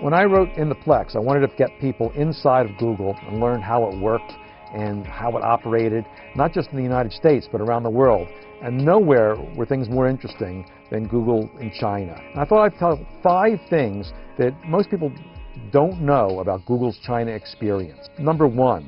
When I wrote In the Plex, I wanted to get people inside of Google and learn how it worked and how it operated, not just in the United States, but around the world. And nowhere were things more interesting than Google in China. And I thought I'd tell 5 things that most people don't know about Google's China experience. Number 1,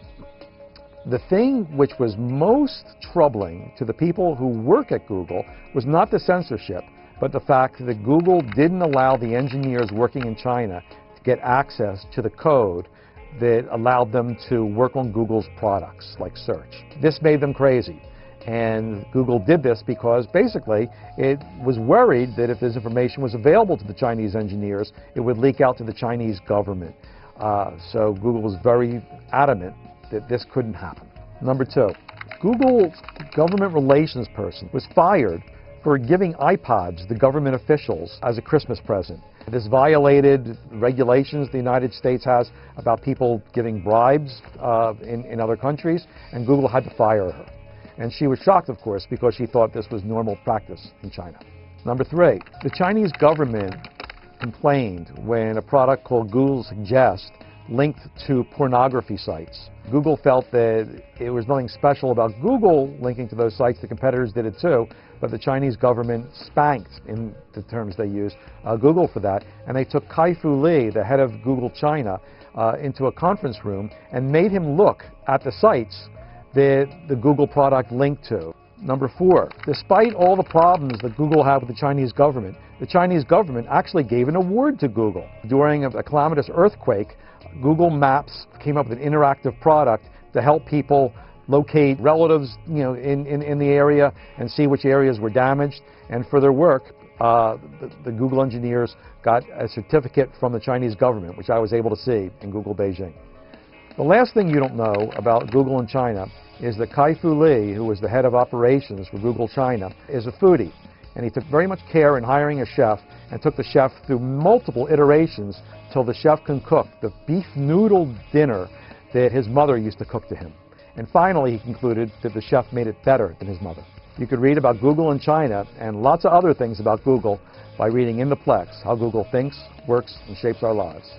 the thing which was most troubling to the people who work at Google was not the censorship, but the fact that Google didn't allow the engineers working in China to get access to the code that allowed them to work on Google's products, like search. This made them crazy. And Google did this because basically it was worried that if this information was available to the Chinese engineers, it would leak out to the Chinese government. So Google was very adamant that this couldn't happen. Number 2, Google's government relations person was fired for giving iPods to government officials as a Christmas present. This violated regulations the United States has about people giving bribes in other countries, and Google had to fire her. And she was shocked, of course, because she thought this was normal practice in China. Number 3, the Chinese government complained when a product called Google Suggest linked to pornography sites. Google felt that it was nothing special about Google linking to those sites. The competitors did it too, but the Chinese government spanked, in the terms they used, Google for that. And they took Kai-Fu Lee, the head of Google China, into a conference room and made him look at the sites that the Google product linked to. Number 4, despite all the problems that Google had with the Chinese government actually gave an award to Google. During a calamitous earthquake, Google Maps came up with an interactive product to help people locate relatives, in the area and see which areas were damaged. And for their work, the Google engineers got a certificate from the Chinese government, which I was able to see in Google Beijing. The last thing you don't know about Google in China is that Kai-Fu Lee, who was the head of operations for Google China, is a foodie. And he took very much care in hiring a chef and took the chef through multiple iterations till the chef can cook the beef noodle dinner that his mother used to cook to him. And finally, he concluded that the chef made it better than his mother. You could read about Google in China and lots of other things about Google by reading In the Plex, How Google Thinks, Works, and Shapes Our Lives.